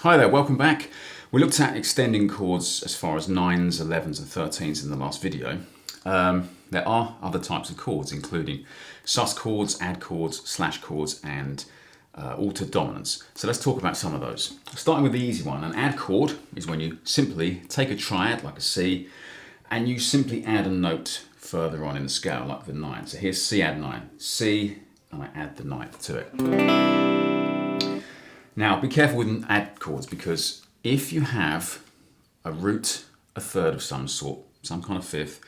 Hi there, welcome back. We looked at extending chords as far as 9s, 11s and 13s in the last video. There are other types of chords, including sus chords, add chords, slash chords and altered dominants. So let's talk about some of those. Starting with the easy one, an add chord is when you simply take a triad like a C and you simply add a note further on in the scale like the 9. So here's C add 9, C, and I add the 9th to it. Now be careful with add chords, because if you have a root, a third of some sort, some kind of fifth,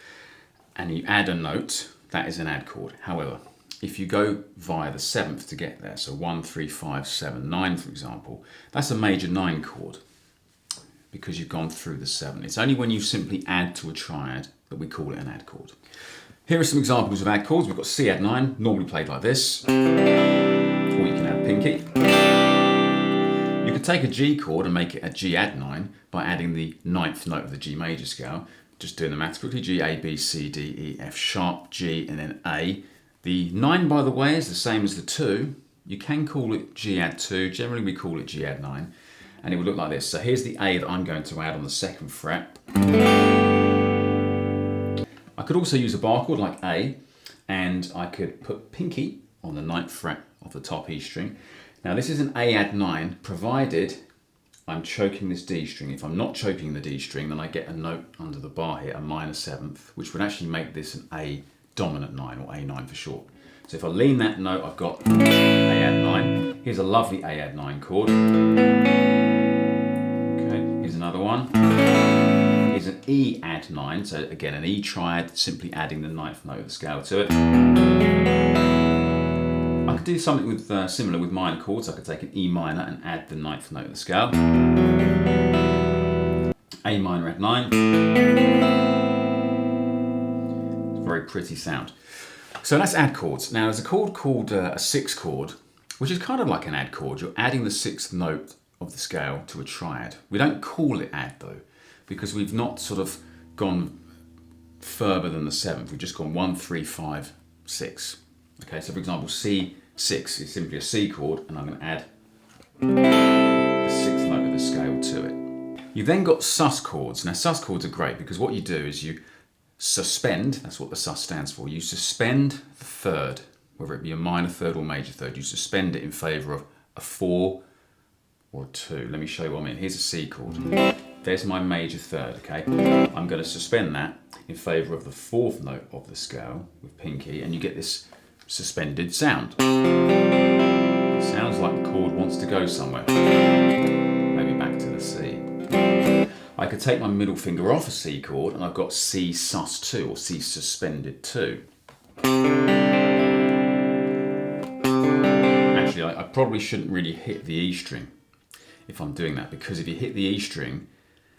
and you add a note, that is an add chord. However, if you go via the 7th to get there, so 1, 3, 5, 7, 9 for example, that's a major 9 chord because you've gone through the 7. It's only when you simply add to a triad that we call it an add chord. Here are some examples of add chords. We've got C add 9, normally played like this, or you can add pinky. You could take a G chord and make it a G add 9 by adding the 9th note of the G major scale. Just doing the maths quickly, G, A, B, C, D, E, F sharp, G, and then A. The 9, by the way, is the same as the 2. You can call it G add 2. Generally, we call it G add 9. And it would look like this. So here's the A that I'm going to add on the 2nd fret. I could also use a bar chord like A, and I could put pinky on the 9th fret of the top E string. Now this is an A add 9, provided I'm choking this D string. If I'm not choking the D string, then I get a note under the bar here, a minor 7th, which would actually make this an A dominant 9, or A9 for short. So if I lean that note, I've got A add 9. Here's a lovely A add 9 chord. Okay, here's another one. Here's an E add 9, so again an E triad, simply adding the 9th note of the scale to it. I could do something with similar with minor chords. I could take an E minor and add the 9th note of the scale. A minor add 9. It's a very pretty sound. So that's add chords. Now there's a chord called a 6 chord, which is kind of like an add chord. You're adding the 6th note of the scale to a triad. We don't call it add though, because we've not sort of gone further than the 7th. We've just gone 1, 3, 5, 6. Okay, so for example, C6 is simply a C chord, and I'm going to add the 6th note of the scale to it. You've then got sus chords. Now sus chords are great because what you do is you suspend, that's what the sus stands for, you suspend the third, whether it be a minor third or major third, you suspend it in favour of a 4 or a 2. Let me show you what I mean. Here's a C chord. There's my major third, okay? I'm going to suspend that in favour of the 4th note of the scale with pinky, and you get this suspended sound. It sounds like the chord wants to go somewhere. Maybe back to the C. I could take my middle finger off a C chord and I've got C sus 2 or C suspended 2. Actually, I probably shouldn't really hit the E string if I'm doing that, because if you hit the E string,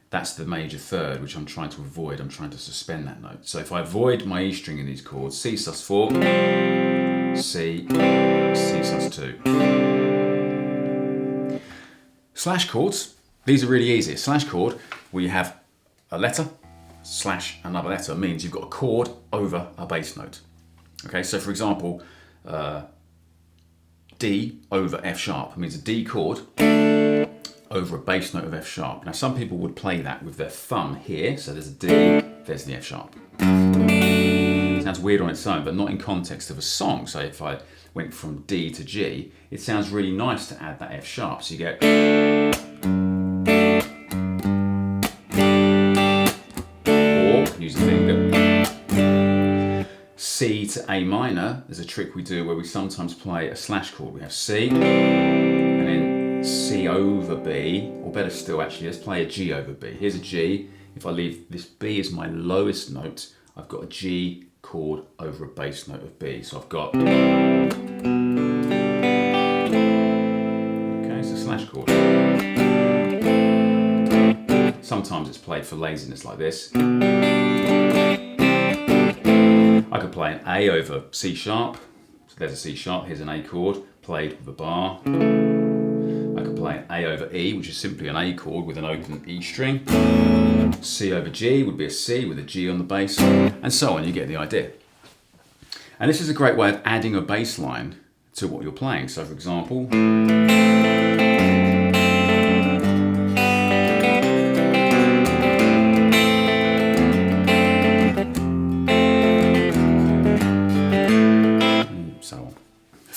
that's the major third, which I'm trying to avoid. I'm trying to suspend that note. So if I avoid my E string in these chords, C sus 4, C, C sus 2. Slash chords, these are really easy. A slash chord, where you have a letter slash another letter, means you've got a chord over a bass note. Okay, so for example, D over F sharp means a D chord over a bass note of F sharp. Now some people would play that with their thumb here, so there's a D, there's the F sharp. Sounds weird on its own, but not in context of a song. So if I went from D to G, it sounds really nice to add that F sharp. So you get, or use the finger. C to A minor, there's a trick we do where we sometimes play a slash chord. We have C, and then C over B, or better still actually, let's play a G over B. Here's a G. If I leave this B as my lowest note, I've got a G chord over a bass note of B. So I've got, okay, it's a slash chord. Sometimes it's played for laziness like this. I could play an A over C sharp. So there's a C sharp, here's an A chord, played with a bar. I could play an A over E, which is simply an A chord with an open E string. C over G would be a C with a G on the bass, and so on. You get the idea. And this is a great way of adding a bass line to what you're playing. So for example,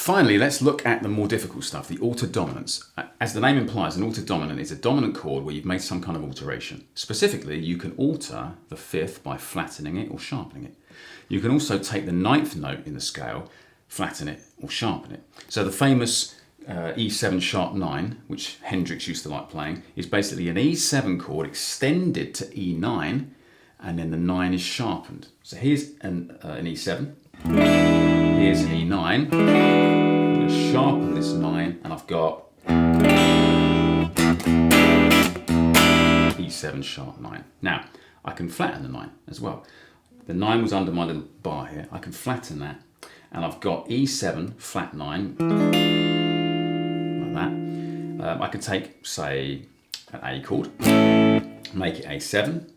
Finally, let's look at the more difficult stuff, the altered dominants. As the name implies, an altered dominant is a dominant chord where you've made some kind of alteration. Specifically, you can alter the fifth by flattening it or sharpening it. You can also take the ninth note in the scale, flatten it or sharpen it. So the famous E7 sharp 9, which Hendrix used to like playing, is basically an E7 chord extended to E9, and then the 9 is sharpened. So here's an E7, here's an E9, I'm going to sharpen this 9, and I've got E7 sharp 9. Now, I can flatten the 9 as well. The 9 was under my little bar here, I can flatten that, and I've got E7 flat 9, like that. I could take, say, an A chord, make it A7.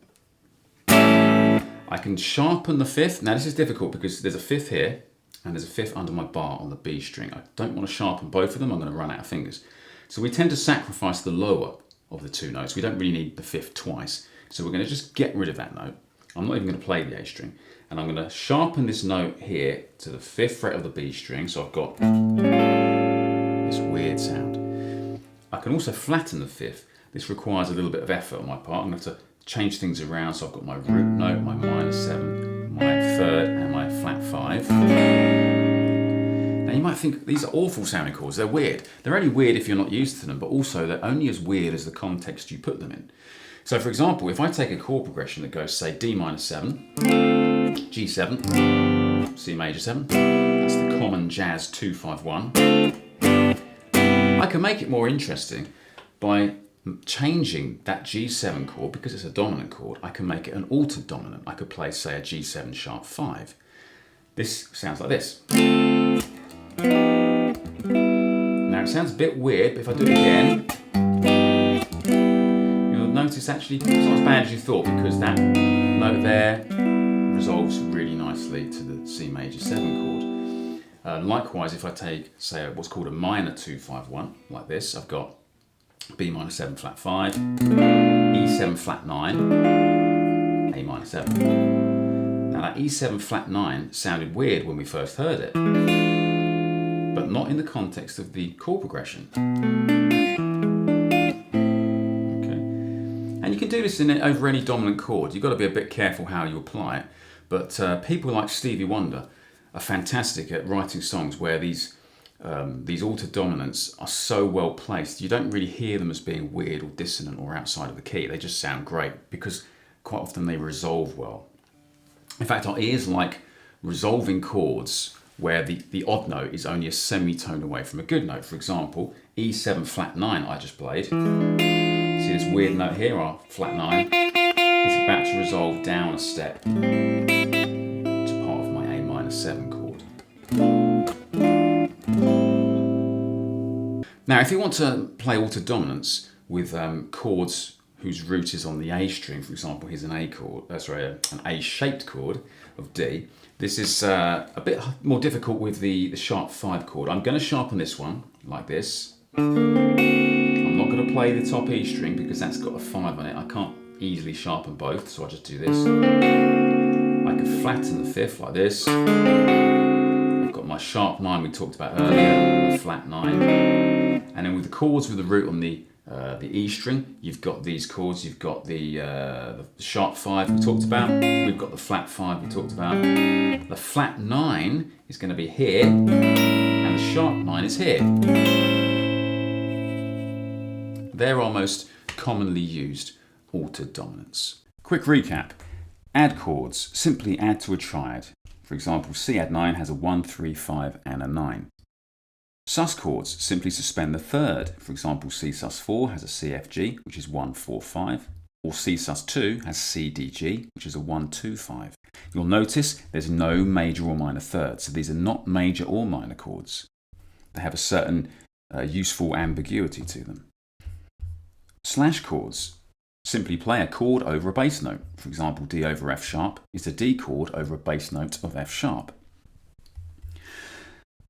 I can sharpen the fifth. Now this is difficult because there's a fifth here and there's a fifth under my bar on the B string. I don't want to sharpen both of them, I'm going to run out of fingers. So we tend to sacrifice the lower of the two notes. We don't really need the fifth twice. So we're going to just get rid of that note. I'm not even going to play the A string. And I'm going to sharpen this note here to the fifth fret of the B string. So I've got this weird sound. I can also flatten the fifth. This requires a little bit of effort on my part. I'm going to have to change things around, so I've got my root note, my minor 7, my third, and my flat 5. Now you might think these are awful sounding chords, they're weird. They're only weird if you're not used to them, but also they're only as weird as the context you put them in. So for example, if I take a chord progression that goes, say, D minor 7, G7, C major 7, that's the common jazz 2-5-1, I can make it more interesting by changing that G7 chord. Because it's a dominant chord, I can make it an altered dominant. I could play, say, a G7 sharp 5. This sounds like this. Now it sounds a bit weird, but if I do it again, you'll notice actually it's not as bad as you thought, because that note there resolves really nicely to the C major 7 chord. Likewise, if I take, say, what's called a minor 2-5-1, like this, I've got B minor 7 flat 5, E7 flat 9, A minor 7. Now that E7 flat 9 sounded weird when we first heard it, but not in the context of the chord progression. Okay, and you can do this over any dominant chord. You've got to be a bit careful how you apply it, but people like Stevie Wonder are fantastic at writing songs where these altered dominants are so well placed, you don't really hear them as being weird or dissonant or outside of the key. They just sound great because quite often they resolve well. In fact, our ears like resolving chords where the odd note is only a semitone away from a good note. For example, E7 flat 9 I just played. See this weird note here, our flat 9, is about to resolve down a step to part of my A minor 7 chord. Now, if you want to play altered dominants with chords whose root is on the A string, for example, here's an A chord, an A-shaped chord of D. This is a bit more difficult with the sharp 5 chord. I'm going to sharpen this one like this. I'm not going to play the top E string because that's got a 5 on it. I can't easily sharpen both, so I'll just do this. I can flatten the fifth like this. I've got my sharp 9 we talked about earlier, the flat 9. And then with the chords with the root on the E string, you've got these chords. You've got the sharp 5 we talked about. We've got the flat 5 we talked about. The flat 9 is going to be here, and the sharp 9 is here. They're our most commonly used altered dominants. Quick recap. Add chords. Simply add to a triad. For example, C add 9 has a 1, 3, 5 and a 9. Sus chords simply suspend the third. For example, C sus 4 has a C F G, which is 1, 4, 5, or C sus 2 has C D G, which is a 1, 2, 5. You'll notice there's no major or minor third, so these are not major or minor chords. They have a certain useful ambiguity to them. Slash chords simply play a chord over a bass note. For example, D over F sharp is a D chord over a bass note of F sharp.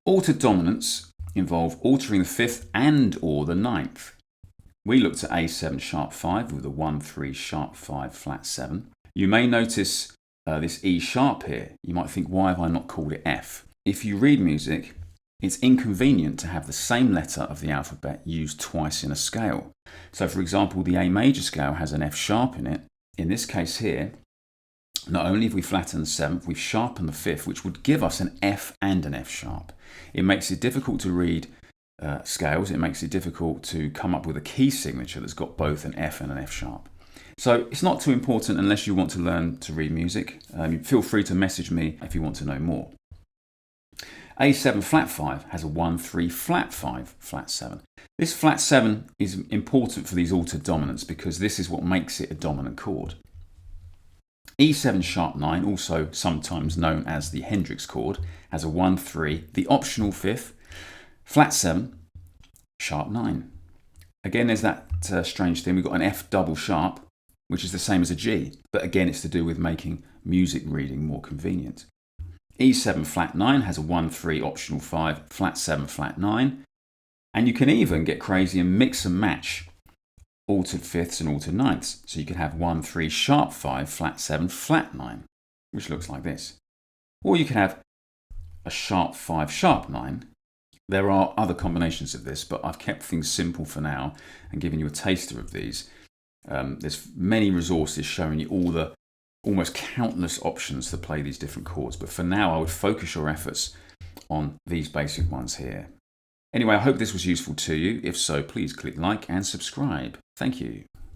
Altered dominants involve altering the fifth and or the ninth. We looked at A7 sharp 5 with a 1, 3 sharp 5 flat 7. You may notice this E sharp here. You might think, why have I not called it F? If you read music, it's inconvenient to have the same letter of the alphabet used twice in a scale. So for example, the A major scale has an F sharp in it. In this case here, not only have we flattened the 7th, we've sharpened the 5th, which would give us an F and an F sharp. It makes it difficult to read scales. It makes it difficult to come up with a key signature that's got both an F and an F sharp. So it's not too important unless you want to learn to read music. Feel free to message me if you want to know more. A7 flat 5 has a 1-3 flat 5 flat 7. This flat 7 is important for these altered dominants because this is what makes it a dominant chord. E7 sharp 9, also sometimes known as the Hendrix chord, has a 1-3, the optional 5th, flat 7, sharp 9. Again, there's that strange thing. We've got an F double sharp, which is the same as a G, but again, it's to do with making music reading more convenient. E7 flat 9 has a 1-3 optional 5, flat 7 flat 9, and you can even get crazy and mix and match altered 5ths and altered 9ths. So you could have 1-3 sharp 5 flat 7 flat 9, which looks like this. Or you could have a sharp 5 sharp 9. There are other combinations of this, but I've kept things simple for now and given you a taster of these. There's many resources showing you all the almost countless options to play these different chords, but for now I would focus your efforts on these basic ones here. Anyway, I hope this was useful to you. If so, please click like and subscribe. Thank you.